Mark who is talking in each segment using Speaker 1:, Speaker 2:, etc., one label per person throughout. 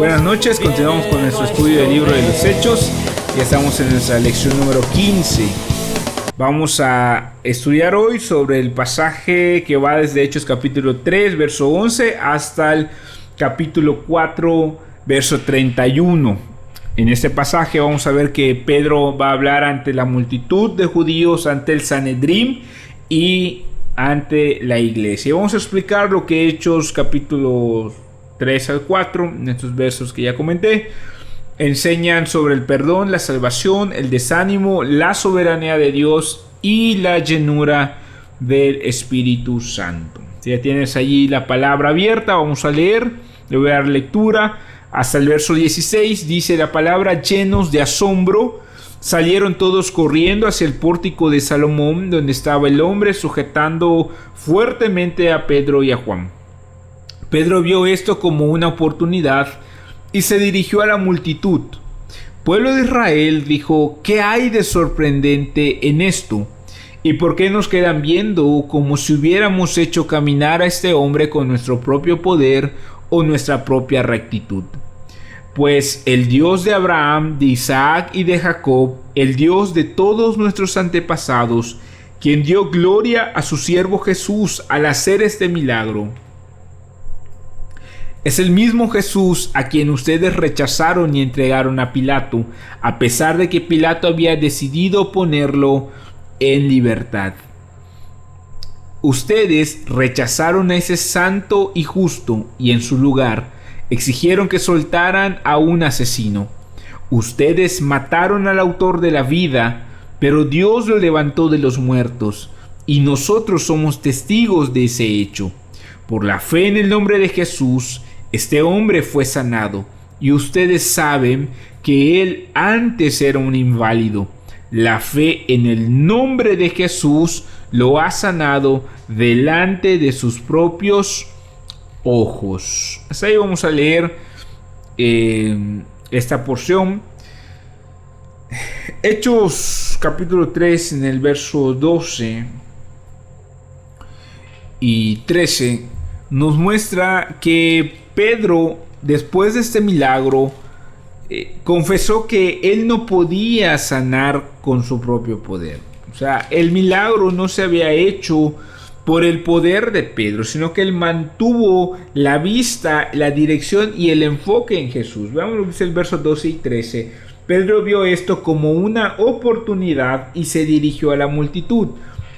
Speaker 1: Buenas noches, continuamos con nuestro estudio del libro de los Hechos. Ya estamos en nuestra lección número 15. Vamos a estudiar hoy sobre el pasaje que va desde Hechos capítulo 3, verso 11, hasta el capítulo 4, verso 31. En este pasaje vamos a ver que Pedro va a hablar ante la multitud de judíos, ante el Sanedrín y ante la iglesia. Vamos a explicar lo que Hechos capítulo 3 al 4, en estos versos que ya comenté, enseñan sobre el perdón, la salvación, el desánimo, la soberanía de Dios y la llenura del Espíritu Santo. Si ya tienes allí la palabra abierta, vamos a leer, le voy a dar lectura hasta el verso 16. Dice la palabra: llenos de asombro, salieron todos corriendo hacia el pórtico de Salomón, donde estaba el hombre sujetando fuertemente a Pedro y a Juan. Pedro vio esto como una oportunidad y se dirigió a la multitud. Pueblo de Israel, dijo, ¿qué hay de sorprendente en esto? ¿Y por qué nos quedan viendo como si hubiéramos hecho caminar a este hombre con nuestro propio poder o nuestra propia rectitud? Pues el Dios de Abraham, de Isaac y de Jacob, el Dios de todos nuestros antepasados, quien dio gloria a su siervo Jesús al hacer este milagro, es el mismo Jesús a quien ustedes rechazaron y entregaron a Pilato, a pesar de que Pilato había decidido ponerlo en libertad. Ustedes rechazaron a ese santo y justo y en su lugar exigieron que soltaran a un asesino. Ustedes mataron al autor de la vida, pero Dios lo levantó de los muertos, y nosotros somos testigos de ese hecho. Por la fe en el nombre de Jesús, este hombre fue sanado, y ustedes saben que él antes era un inválido. La fe en el nombre de Jesús lo ha sanado delante de sus propios ojos. Hasta ahí vamos a leer esta porción. Hechos capítulo 3 en el verso 12 y 13 nos muestra que Pedro, después de este milagro, confesó que él no podía sanar con su propio poder. O sea, el milagro no se había hecho por el poder de Pedro, sino que él mantuvo la vista, la dirección y el enfoque en Jesús. Veamos lo que dice el verso 12 y 13. Pedro vio esto como una oportunidad y se dirigió a la multitud.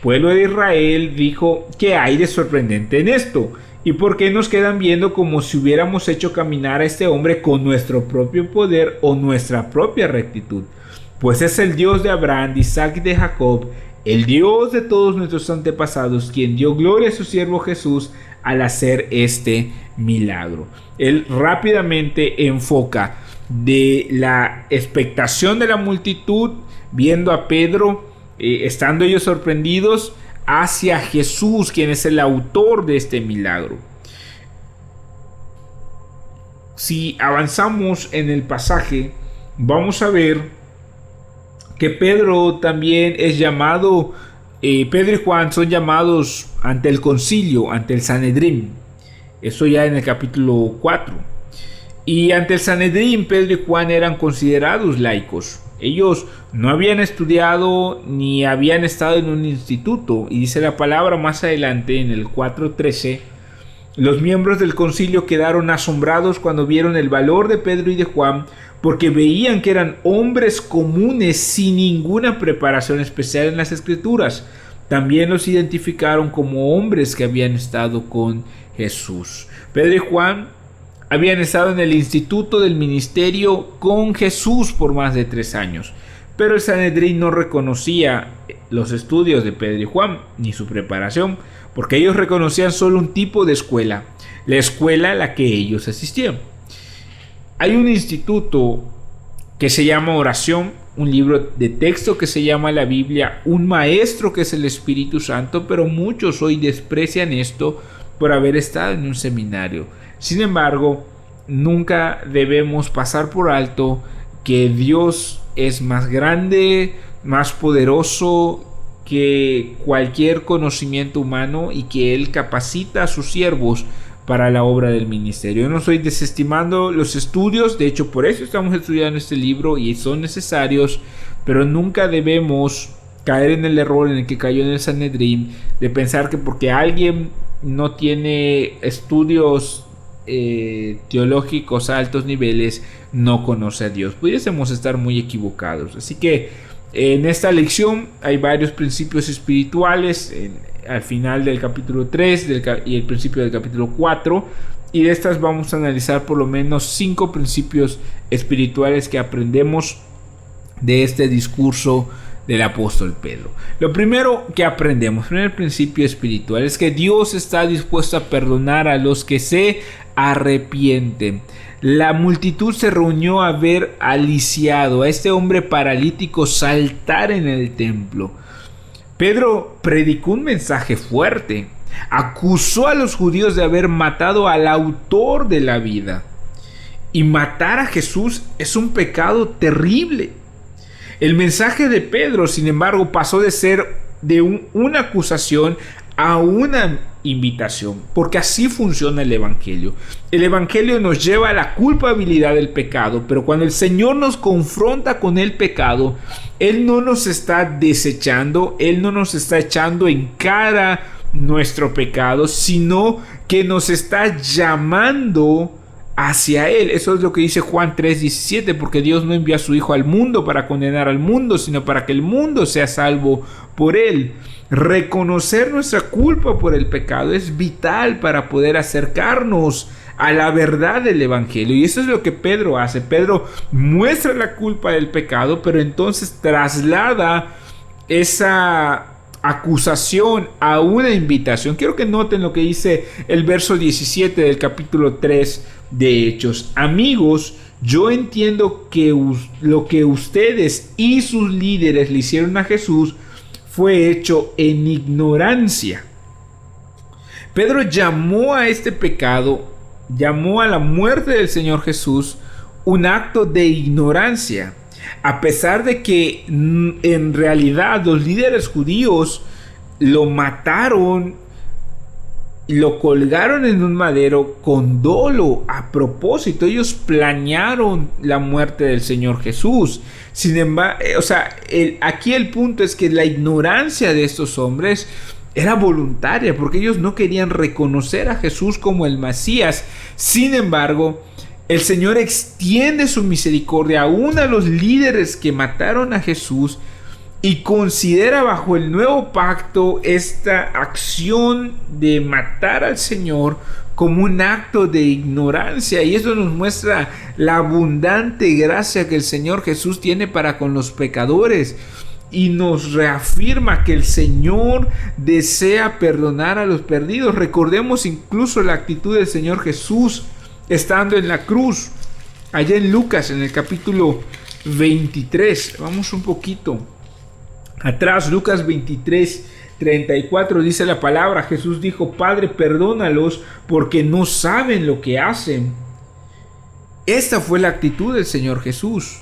Speaker 1: Pueblo de Israel, dijo, ¿qué hay de sorprendente en esto? ¿Y por qué nos quedan viendo como si hubiéramos hecho caminar a este hombre con nuestro propio poder o nuestra propia rectitud? Pues es el Dios de Abraham, de Isaac y de Jacob, el Dios de todos nuestros antepasados, quien dio gloria a su siervo Jesús al hacer este milagro. Él rápidamente enfoca de la expectación de la multitud, viendo a Pedro, estando ellos sorprendidos, hacia Jesús, quien es el autor de este milagro. Si avanzamos en el pasaje, vamos a ver que Pedro también es llamado, Pedro y Juan son llamados ante el concilio, ante el Sanedrín. Eso ya en el capítulo 4. Y ante el Sanedrín, Pedro y Juan eran considerados laicos. Ellos no habían estudiado ni habían estado en un instituto. Y dice la palabra más adelante en el 4:13: los miembros del concilio quedaron asombrados cuando vieron el valor de Pedro y de Juan, porque veían que eran hombres comunes sin ninguna preparación especial en las escrituras. También los identificaron como hombres que habían estado con Jesús. Pedro y Juan habían estado en el instituto del ministerio con Jesús por más de 3 años. Pero el Sanedrín no reconocía los estudios de Pedro y Juan, ni su preparación, porque ellos reconocían solo un tipo de escuela, la escuela a la que ellos asistían. Hay un instituto que se llama oración, un libro de texto que se llama la Biblia, un maestro que es el Espíritu Santo, pero muchos hoy desprecian esto por haber estado en un seminario. Sin embargo, nunca debemos pasar por alto que Dios es más grande, más poderoso que cualquier conocimiento humano y que Él capacita a sus siervos para la obra del ministerio. Yo no estoy desestimando los estudios, de hecho por eso estamos estudiando este libro y son necesarios, pero nunca debemos caer en el error en el que cayó en el Sanedrín, de pensar que porque alguien no tiene estudios teológicos a altos niveles no conoce a Dios. Pudiésemos estar muy equivocados. Así que en esta lección hay varios principios espirituales al final del capítulo 3 y el principio del capítulo 4, y de estas vamos a analizar por lo menos 5 principios espirituales que aprendemos de este discurso del apóstol Pedro. Lo primero que aprendemos, el primer principio espiritual, es que Dios está dispuesto a perdonar a los que se arrepienten. La multitud se reunió a ver a Lisiado, a este hombre paralítico, saltar en el templo. Pedro predicó un mensaje fuerte, acusó a los judíos de haber matado al autor de la vida. Y matar a Jesús es un pecado terrible. El mensaje de Pedro, sin embargo, pasó de ser de una acusación a una invitación, porque así funciona el Evangelio. El Evangelio nos lleva a la culpabilidad del pecado, pero cuando el Señor nos confronta con el pecado, Él no nos está desechando, Él no nos está echando en cara nuestro pecado, sino que nos está llamando hacia Él. Eso es lo que dice Juan 3:17, porque Dios no envió a su Hijo al mundo para condenar al mundo, sino para que el mundo sea salvo por Él. Reconocer nuestra culpa por el pecado es vital para poder acercarnos a la verdad del Evangelio, y eso es lo que Pedro hace. Pedro muestra la culpa del pecado, pero entonces traslada esa acusación a una invitación. Quiero que noten lo que dice el verso 17 del capítulo 3 de Hechos. Amigos, yo entiendo que lo que ustedes y sus líderes le hicieron a Jesús fue hecho en ignorancia. Pedro llamó a este pecado, llamó a la muerte del Señor Jesús un acto de ignorancia, a pesar de que en realidad los líderes judíos lo mataron, lo colgaron en un madero con dolo a propósito. Ellos planearon la muerte del Señor Jesús. Sin embargo, aquí el punto es que la ignorancia de estos hombres era voluntaria, porque ellos no querían reconocer a Jesús como el Mesías. Sin embargo, el Señor extiende su misericordia aún a los líderes que mataron a Jesús y considera bajo el nuevo pacto esta acción de matar al Señor como un acto de ignorancia. Y eso nos muestra la abundante gracia que el Señor Jesús tiene para con los pecadores, y nos reafirma que el Señor desea perdonar a los perdidos. Recordemos incluso la actitud del Señor Jesús estando en la cruz, allá en Lucas, en el capítulo 23. Vamos un poquito atrás. Lucas 23:34 dice la palabra: Jesús dijo: Padre, perdónalos porque no saben lo que hacen. Esta fue la actitud del Señor Jesús.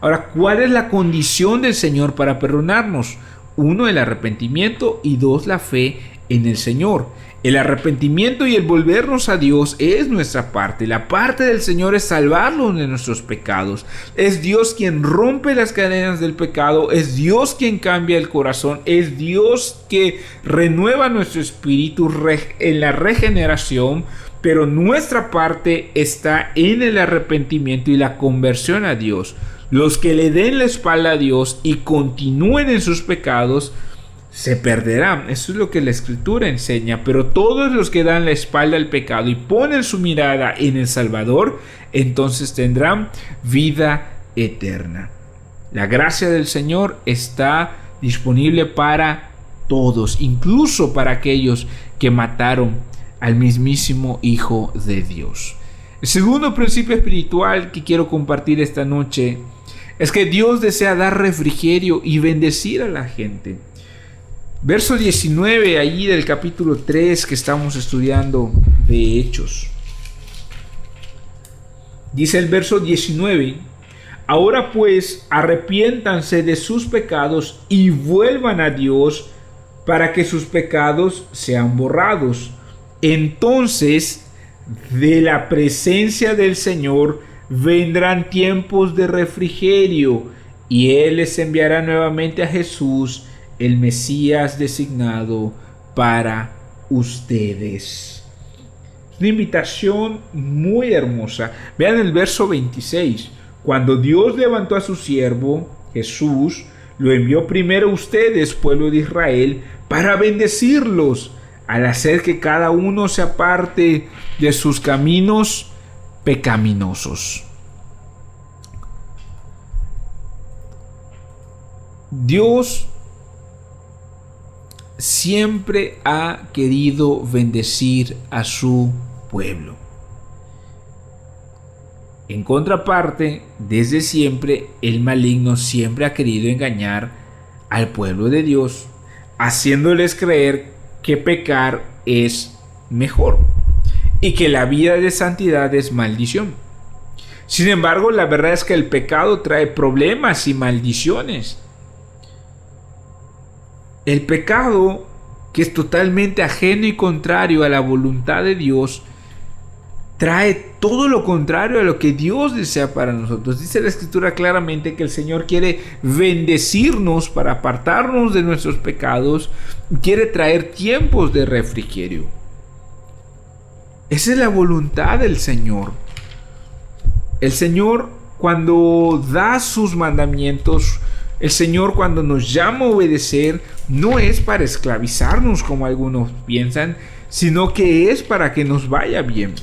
Speaker 1: Ahora, ¿cuál es la condición del Señor para perdonarnos? 1, el arrepentimiento, y 2, la fe en el Señor. El arrepentimiento y el volvernos a Dios es nuestra parte. La parte del Señor es salvarnos de nuestros pecados. Es Dios quien rompe las cadenas del pecado. Es Dios quien cambia el corazón. Es Dios que renueva nuestro espíritu en la regeneración. Pero nuestra parte está en el arrepentimiento y la conversión a Dios. Los que le den la espalda a Dios y continúen en sus pecados se perderán. Eso es lo que la Escritura enseña. Pero todos los que dan la espalda al pecado y ponen su mirada en el Salvador, entonces tendrán vida eterna. La gracia del Señor está disponible para todos, incluso para aquellos que mataron al mismísimo Hijo de Dios. El segundo principio espiritual que quiero compartir esta noche es que Dios desea dar refrigerio y bendecir a la gente. Verso 19, allí del capítulo 3 que estamos estudiando de Hechos. Dice el verso 19: Ahora pues, arrepiéntanse de sus pecados y vuelvan a Dios para que sus pecados sean borrados. Entonces De la presencia del Señor vendrán tiempos de refrigerio, y Él les enviará nuevamente a Jesús, el Mesías designado para ustedes. Una invitación muy hermosa. Vean el verso 26. Cuando Dios levantó a su siervo, Jesús, lo envió primero a ustedes, pueblo de Israel, para bendecirlos, al hacer que cada uno se aparte de sus caminos pecaminosos. Dios siempre ha querido bendecir a su pueblo. En contraparte, desde siempre, el maligno siempre ha querido engañar al pueblo de Dios, haciéndoles creer que pecar es mejor y que la vida de santidad es maldición. Sin embargo, la verdad es que el pecado trae problemas y maldiciones. El pecado, que es totalmente ajeno y contrario a la voluntad de Dios, trae todo lo contrario a lo que Dios desea para nosotros. Dice la Escritura claramente que el Señor quiere bendecirnos para apartarnos de nuestros pecados y quiere traer tiempos de refrigerio. Esa es la voluntad del Señor. El Señor, cuando da sus mandamientos, el Señor, cuando nos llama a obedecer, no es para esclavizarnos como algunos piensan, sino que es para que nos vaya bien.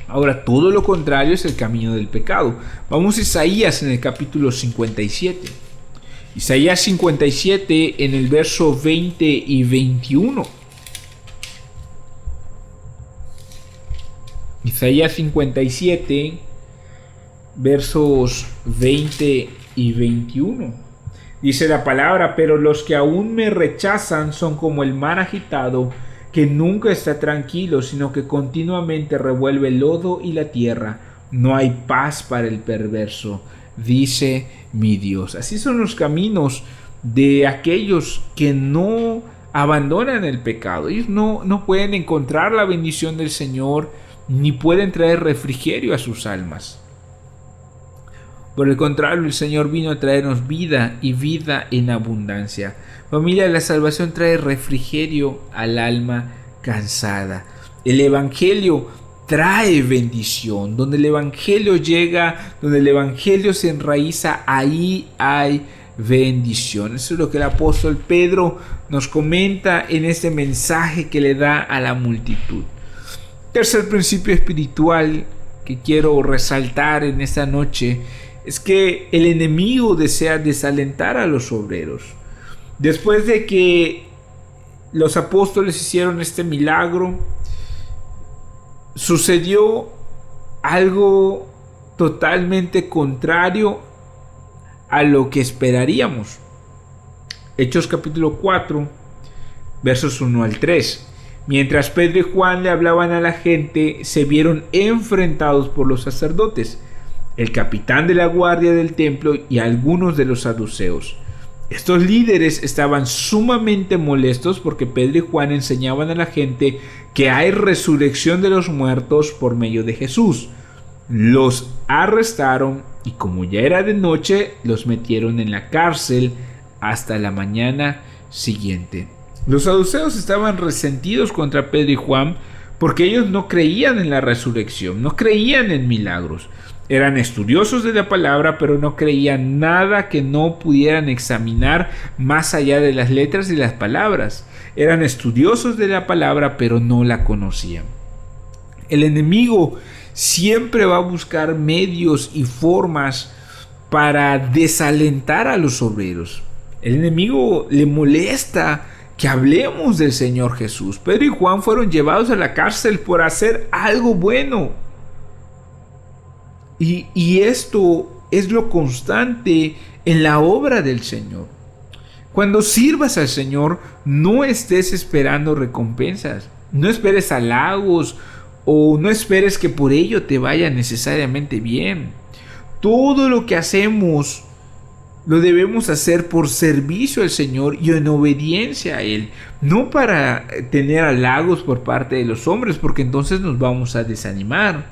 Speaker 1: Ahora, todo lo contrario es el camino del pecado. Vamos a Isaías en el capítulo 57. Isaías 57 en el verso 20 y 21. Isaías 57, versos 20 y 21. Dice la palabra: pero los que aún me rechazan son como el mar agitado, que nunca está tranquilo, sino que continuamente revuelve el lodo y la tierra. No hay paz para el perverso, dice mi Dios. Así son los caminos de aquellos que no abandonan el pecado. Ellos no pueden encontrar la bendición del Señor, ni pueden traer refrigerio a sus almas. Por el contrario, el Señor vino a traernos vida y vida en abundancia. Familia, la salvación trae refrigerio al alma cansada. El Evangelio trae bendición. Donde el Evangelio llega, donde el Evangelio se enraiza, ahí hay bendición. Eso es lo que el apóstol Pedro nos comenta en este mensaje que le da a la multitud. Tercer principio espiritual que quiero resaltar en esta noche es que el enemigo desea desalentar a los obreros. Después de que los apóstoles hicieron este milagro, sucedió algo totalmente contrario a lo que esperaríamos. Hechos capítulo 4, versos 1 al 3. Mientras Pedro y Juan le hablaban a la gente, se vieron enfrentados por los sacerdotes, el capitán de la guardia del templo y algunos de los saduceos. Estos líderes estaban sumamente molestos porque Pedro y Juan enseñaban a la gente que hay resurrección de los muertos por medio de Jesús. Los arrestaron y, como ya era de noche, los metieron en la cárcel hasta la mañana siguiente. Los saduceos estaban resentidos contra Pedro y Juan porque ellos no creían en la resurrección, no creían en milagros. Eran estudiosos de la palabra, pero no creían nada que no pudieran examinar más allá de las letras y las palabras. Eran estudiosos de la palabra, pero no la conocían. El enemigo siempre va a buscar medios y formas para desalentar a los obreros. El enemigo le molesta que hablemos del Señor Jesús. Pedro y Juan fueron llevados a la cárcel por hacer algo bueno. Y esto es lo constante en la obra del Señor. Cuando sirvas al Señor, no estés esperando recompensas. No esperes halagos o no esperes que por ello te vaya necesariamente bien. Todo lo que hacemos Lo debemos hacer por servicio al Señor y en obediencia a Él, no para tener halagos por parte de los hombres, porque entonces nos vamos a desanimar.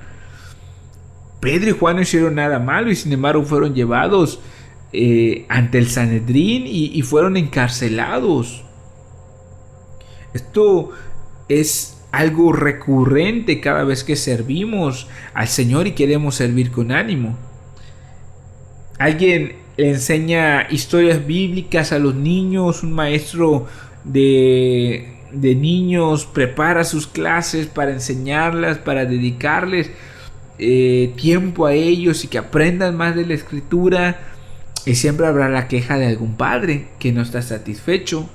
Speaker 1: Pedro y Juan no hicieron nada malo y sin embargo fueron llevados ante el Sanedrín y fueron encarcelados. Esto es algo recurrente cada vez que servimos al Señor y queremos servir con ánimo. Alguien le enseña historias bíblicas a los niños, un maestro de niños prepara sus clases para enseñarlas, para dedicarles tiempo a ellos y que aprendan más de la escritura, y siempre habrá la queja de algún padre que no está satisfecho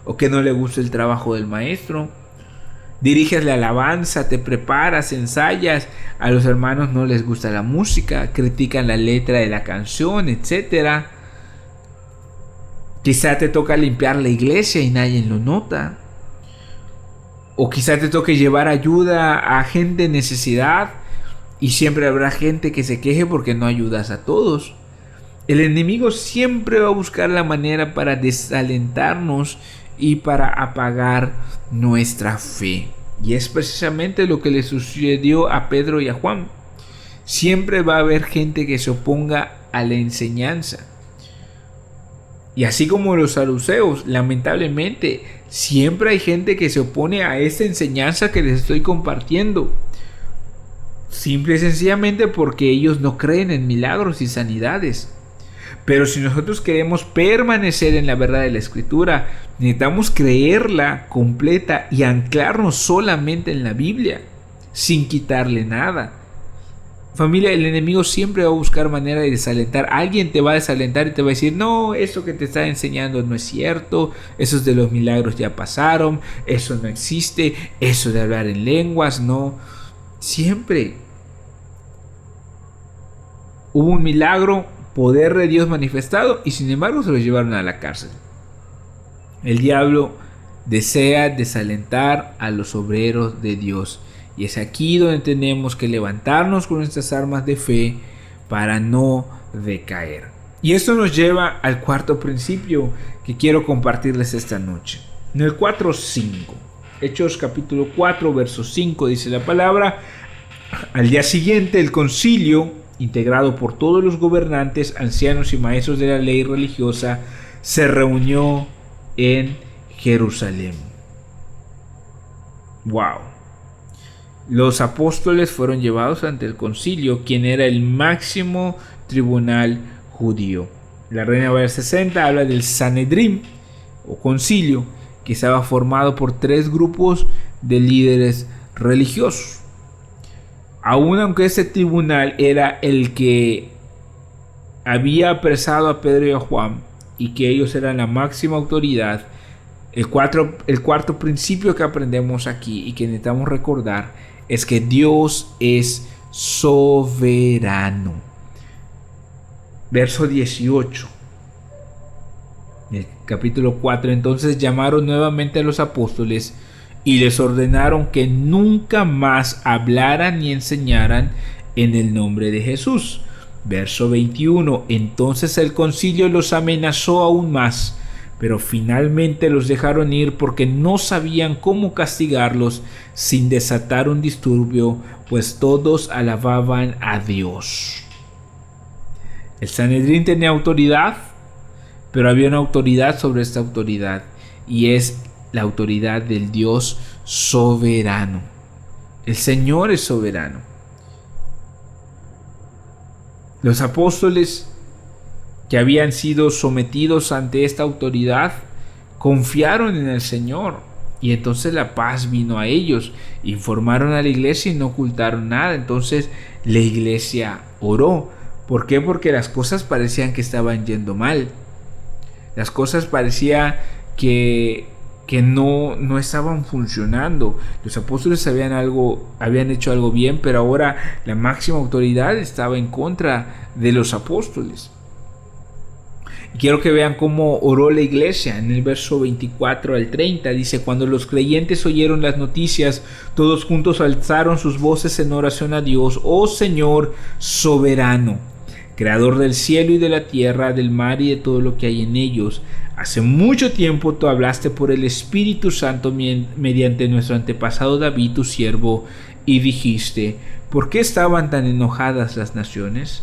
Speaker 1: o que no le gusta el trabajo del maestro. Diriges la alabanza, te preparas, ensayas, a los hermanos no les gusta la música, critican la letra de la canción, etc. Quizá te toca limpiar la iglesia y nadie lo nota. O quizá te toque llevar ayuda a gente en necesidad y siempre habrá gente que se queje porque no ayudas a todos. El enemigo siempre va a buscar la manera para desalentarnos y para apagar nuestra fe. Y es precisamente lo que le sucedió a Pedro y a Juan. Siempre va a haber gente que se oponga a la enseñanza. Y así como los saduceos, lamentablemente, siempre hay gente que se opone a esta enseñanza que les estoy compartiendo. Simple y sencillamente porque ellos no creen en milagros y sanidades. Pero si nosotros queremos permanecer en la verdad de la Escritura, necesitamos creerla completa y anclarnos solamente en la Biblia, sin quitarle nada. Familia, el enemigo siempre va a buscar manera de desalentar. Alguien te va a desalentar y te va a decir: no, eso que te está enseñando no es cierto, esos de los milagros ya pasaron, eso no existe, eso de hablar en lenguas, no. Siempre hubo un milagro, poder de Dios manifestado, y sin embargo se los llevaron a la cárcel. El diablo desea desalentar a los obreros de Dios, y es aquí donde tenemos que levantarnos con nuestras armas de fe para no decaer. Y esto nos lleva al cuarto principio que quiero compartirles esta noche. En el 4:5, Hechos capítulo 4 verso 5 dice la palabra: al día siguiente el concilio, integrado por todos los gobernantes, ancianos y maestros de la ley religiosa, se reunió en Jerusalén. Wow. Los apóstoles fueron llevados ante el concilio, quien era el máximo tribunal judío. La Reina Valera 60 habla del Sanedrín o concilio, que estaba formado por 3 grupos de líderes religiosos. Aun aunque ese tribunal era el que había apresado a Pedro y a Juan y que ellos eran la máxima autoridad, el cuarto principio que aprendemos aquí y que necesitamos recordar es que Dios es soberano. Verso 18 del capítulo 4: entonces llamaron nuevamente a los apóstoles y les ordenaron que nunca más hablaran ni enseñaran en el nombre de Jesús. Verso 21: entonces el concilio los amenazó aún más, pero finalmente los dejaron ir porque no sabían cómo castigarlos sin desatar un disturbio, pues todos alababan a Dios. El Sanedrín tenía autoridad, pero había una autoridad sobre esta autoridad, y es la autoridad del Dios soberano. El Señor es soberano. Los apóstoles que habían sido sometidos ante esta autoridad confiaron en el Señor, y entonces la paz vino a ellos. Informaron a la iglesia y no ocultaron nada. Entonces la iglesia oró. ¿Por qué? Porque las cosas parecían que estaban yendo mal. Las cosas parecían que no estaban funcionando. Los apóstoles habían hecho algo bien, pero ahora la máxima autoridad estaba en contra de los apóstoles. Y quiero que vean cómo oró la iglesia. En el verso 24 al 30 dice: cuando los creyentes oyeron las noticias, todos juntos alzaron sus voces en oración a Dios. Oh Señor soberano, creador del cielo y de la tierra, del mar y de todo lo que hay en ellos. Hace mucho tiempo tú hablaste por el Espíritu Santo mediante nuestro antepasado David, tu siervo, y dijiste: ¿por qué estaban tan enojadas las naciones?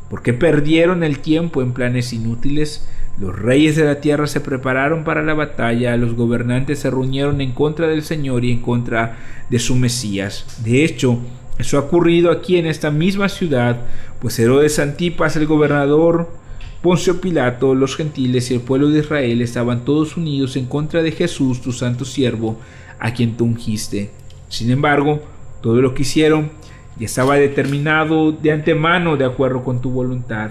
Speaker 1: ¿Por qué perdieron el tiempo en planes inútiles? Los reyes de la tierra se prepararon para la batalla, los gobernantes se reunieron en contra del Señor y en contra de su Mesías. De hecho, eso ha ocurrido aquí en esta misma ciudad, pues Herodes Antipas, el gobernador, Poncio Pilato, los gentiles y el pueblo de Israel estaban todos unidos en contra de Jesús, tu santo siervo, a quien tú ungiste. Sin embargo, todo lo que hicieron ya estaba determinado de antemano de acuerdo con tu voluntad.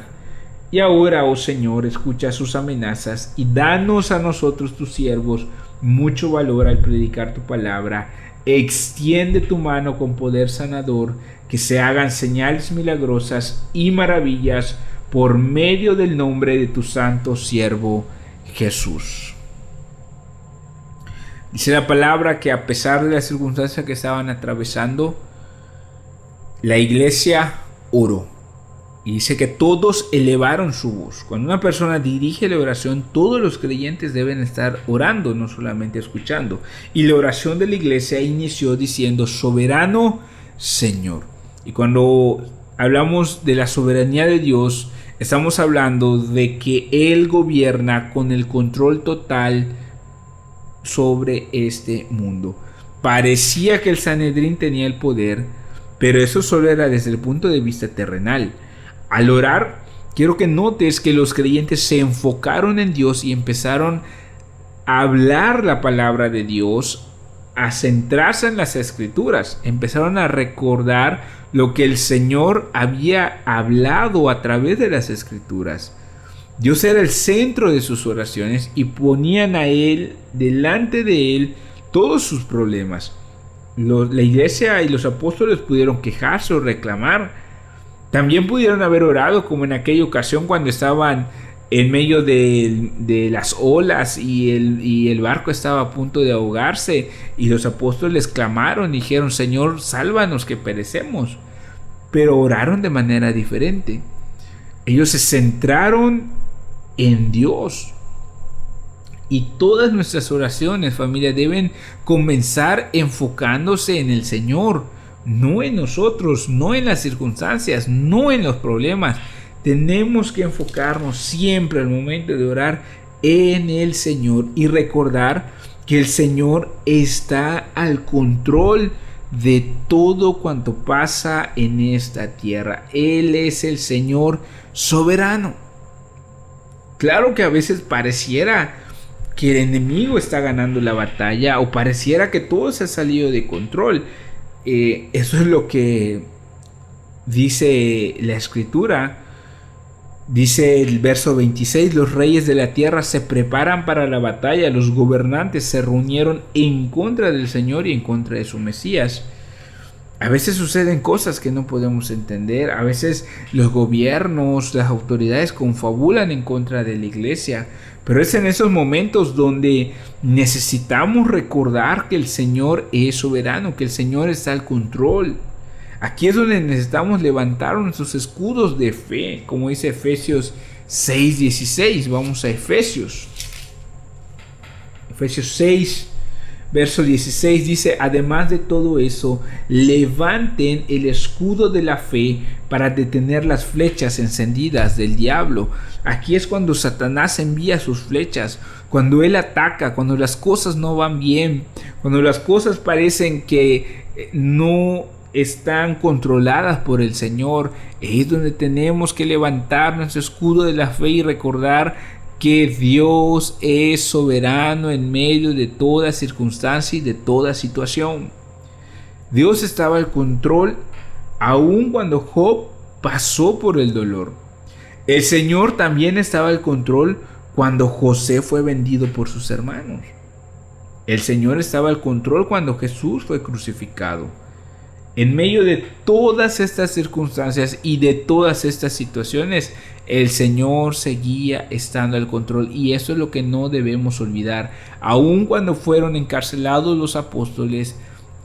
Speaker 1: Y ahora, oh Señor, escucha sus amenazas y danos a nosotros, tus siervos, mucho valor al predicar tu palabra. Extiende tu mano con poder sanador, que se hagan señales milagrosas y maravillas por medio del nombre de tu santo siervo Jesús. Dice la palabra que a pesar de las circunstancias que estaban atravesando, la iglesia oró. Y dice que todos elevaron su voz. Cuando una persona dirige la oración, todos los creyentes deben estar orando, no solamente escuchando. Y la oración de la iglesia inició diciendo: soberano Señor. Y cuando hablamos de la soberanía de Dios, estamos hablando de que Él gobierna con el control total sobre este mundo. Parecía que el Sanedrín tenía el poder, pero eso solo era desde el punto de vista terrenal. Al orar, quiero que notes que los creyentes se enfocaron en Dios y empezaron a hablar la palabra de Dios, a centrarse en las escrituras. Empezaron a recordar lo que el Señor había hablado a través de las escrituras. Dios era el centro de sus oraciones y ponían a Él, delante de Él, todos sus problemas. La iglesia y los apóstoles pudieron quejarse o reclamar. También pudieron haber orado como en aquella ocasión cuando estaban en medio de las olas y el barco estaba a punto de ahogarse y los apóstoles clamaron y dijeron: Señor, sálvanos que perecemos. Pero oraron de manera diferente. Ellos se centraron en Dios. Y todas nuestras oraciones, familia, deben comenzar enfocándose en el Señor, no en nosotros, no en las circunstancias, no en los problemas. Tenemos que enfocarnos siempre al momento de orar en el Señor y recordar que el Señor está al control de todo cuanto pasa en esta tierra. Él es el Señor soberano. Claro que a veces pareciera que el enemigo está ganando la batalla o pareciera que todo se ha salido de control. Eso es lo que dice la escritura. Dice el verso 26: los reyes de la tierra se preparan para la batalla, los gobernantes se reunieron en contra del Señor y en contra de su Mesías. A veces suceden cosas que no podemos entender. A veces los gobiernos, las autoridades confabulan en contra de la iglesia. Pero es en esos momentos donde necesitamos recordar que el Señor es soberano, que el Señor está al control. Aquí es donde necesitamos levantar nuestros escudos de fe, como dice Efesios 6:16. Vamos a Efesios 6, verso 16 dice: además de todo eso, levanten el escudo de la fe para detener las flechas encendidas del diablo. Aquí es cuando Satanás envía sus flechas, cuando él ataca, cuando las cosas no van bien, cuando las cosas parecen que no están controladas por el Señor. Es donde tenemos que levantar nuestro escudo de la fe y recordar que Dios es soberano en medio de toda circunstancia y de toda situación. Dios estaba al control aun cuando Job pasó por el dolor. El Señor también estaba al control cuando José fue vendido por sus hermanos. El Señor estaba al control cuando Jesús fue crucificado. En medio de todas estas circunstancias y de todas estas situaciones, el Señor seguía estando al control, y eso es lo que no debemos olvidar. Aun cuando fueron encarcelados los apóstoles,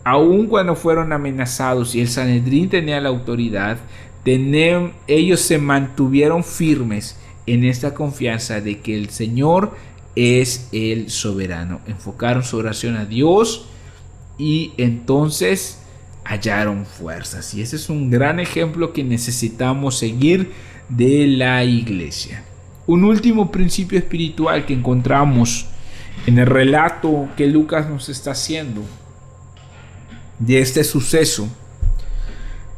Speaker 1: aun cuando fueron amenazados y el Sanedrín tenía la autoridad, ellos se mantuvieron firmes en esta confianza de que el Señor es el soberano. Enfocaron su oración a Dios y entonces hallaron fuerzas. Y ese es un gran ejemplo que necesitamos seguir de la iglesia. Un último principio espiritual que encontramos en el relato que Lucas nos está haciendo de este suceso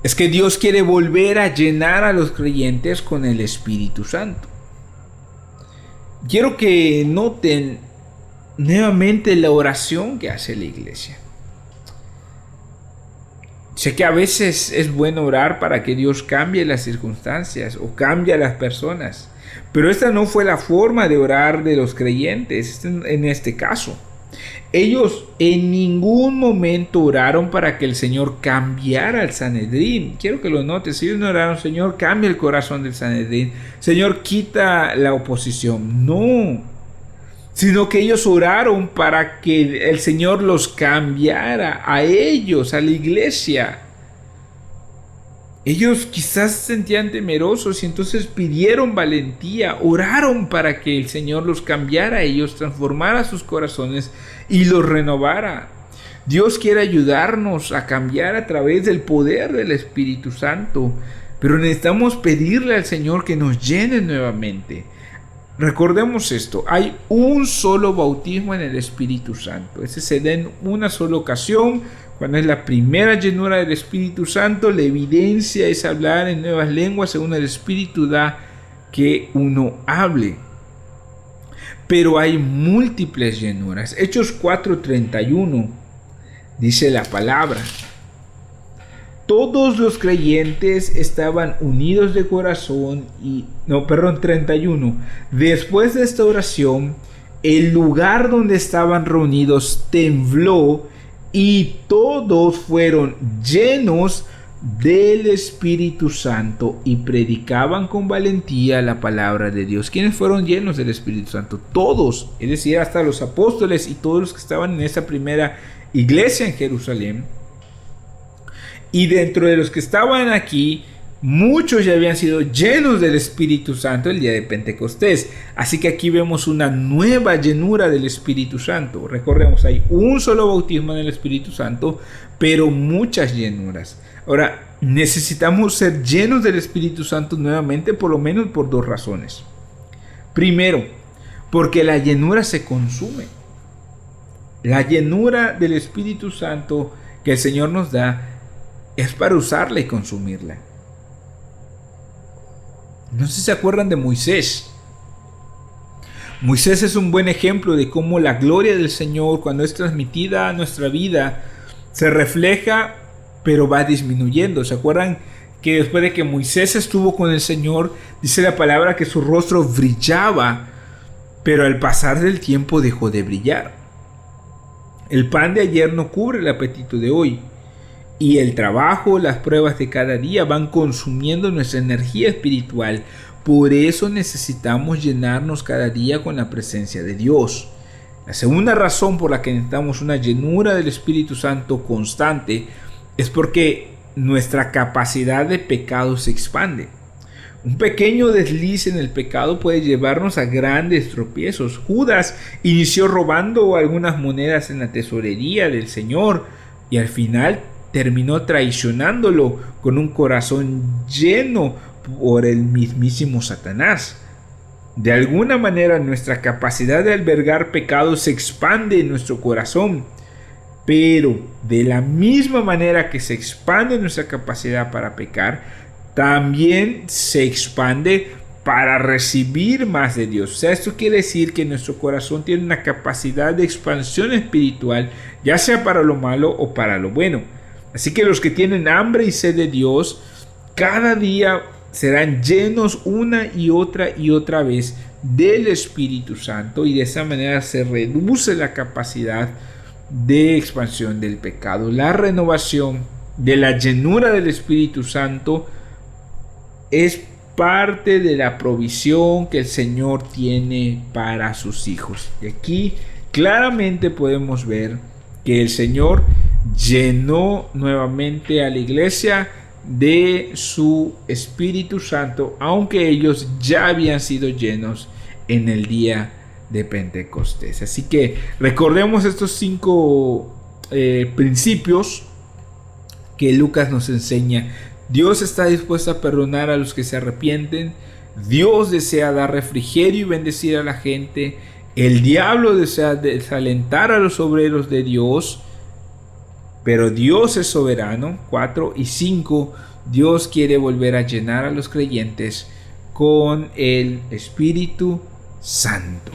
Speaker 1: es que Dios quiere volver a llenar a los creyentes con el Espíritu Santo. Quiero que noten nuevamente la oración que hace la iglesia. Sé que a veces es bueno orar para que Dios cambie las circunstancias o cambie a las personas, pero esta no fue la forma de orar de los creyentes en este caso. Ellos en ningún momento oraron para que el Señor cambiara al Sanedrín. Quiero que lo notes. Ellos no oraron, Señor, cambia el corazón del Sanedrín. Señor, quita la oposición. No. Sino que ellos oraron para que el Señor los cambiara a ellos, a la iglesia. Ellos quizás se sentían temerosos y entonces pidieron valentía, oraron para que el Señor los cambiara a ellos, transformara sus corazones y los renovara. Dios quiere ayudarnos a cambiar a través del poder del Espíritu Santo, pero necesitamos pedirle al Señor que nos llene nuevamente. Recordemos esto, hay un solo bautismo en el Espíritu Santo. Ese se da en una sola ocasión, cuando es la primera llenura del Espíritu Santo. La evidencia es hablar en nuevas lenguas según el Espíritu da que uno hable. Pero hay múltiples llenuras. Hechos 4:31 dice la palabra: todos los creyentes estaban unidos de corazón 31. Después de esta oración, el lugar donde estaban reunidos tembló y todos fueron llenos del Espíritu Santo y predicaban con valentía la palabra de Dios. ¿Quiénes fueron llenos del Espíritu Santo? Todos, es decir, hasta los apóstoles y todos los que estaban en esa primera iglesia en Jerusalén. Y dentro de los que estaban aquí, muchos ya habían sido llenos del Espíritu Santo el día de Pentecostés. Así que aquí vemos una nueva llenura del Espíritu Santo. Recordemos, hay un solo bautismo en el Espíritu Santo, pero muchas llenuras. Ahora, necesitamos ser llenos del Espíritu Santo nuevamente, por lo menos por dos razones. Primero, porque la llenura se consume. La llenura del Espíritu Santo que el Señor nos da es para usarla y consumirla. No sé si se acuerdan de Moisés. Moisés es un buen ejemplo de cómo la gloria del Señor, cuando es transmitida a nuestra vida, se refleja, pero va disminuyendo. ¿Se acuerdan que después de que Moisés estuvo con el Señor, dice la palabra que su rostro brillaba, pero al pasar del tiempo dejó de brillar? El pan de ayer no cubre el apetito de hoy. Y el trabajo, las pruebas de cada día van consumiendo nuestra energía espiritual. Por eso necesitamos llenarnos cada día con la presencia de Dios. La segunda razón por la que necesitamos una llenura del Espíritu Santo constante es porque nuestra capacidad de pecado se expande. Un pequeño desliz en el pecado puede llevarnos a grandes tropiezos. Judas inició robando algunas monedas en la tesorería del Señor y al final terminó traicionándolo con un corazón lleno por el mismísimo Satanás. De alguna manera nuestra capacidad de albergar pecado se expande en nuestro corazón, pero de la misma manera que se expande nuestra capacidad para pecar, también se expande para recibir más de Dios. O sea, esto quiere decir que nuestro corazón tiene una capacidad de expansión espiritual, ya sea para lo malo o para lo bueno. Así que los que tienen hambre y sed de Dios, cada día serán llenos una y otra vez del Espíritu Santo, y de esa manera se reduce la capacidad de expansión del pecado. La renovación de la llenura del Espíritu Santo es parte de la provisión que el Señor tiene para sus hijos. Y aquí claramente podemos ver que el Señor llenó nuevamente a la iglesia de su Espíritu Santo, aunque ellos ya habían sido llenos en el día de Pentecostés. Así que recordemos estos 5 principios que Lucas nos enseña. Dios está dispuesto a perdonar a los que se arrepienten. Dios desea dar refrigerio y bendecir a la gente. El diablo desea desalentar a los obreros de Dios, pero Dios es soberano. 4 y 5. Dios quiere volver a llenar a los creyentes con el Espíritu Santo.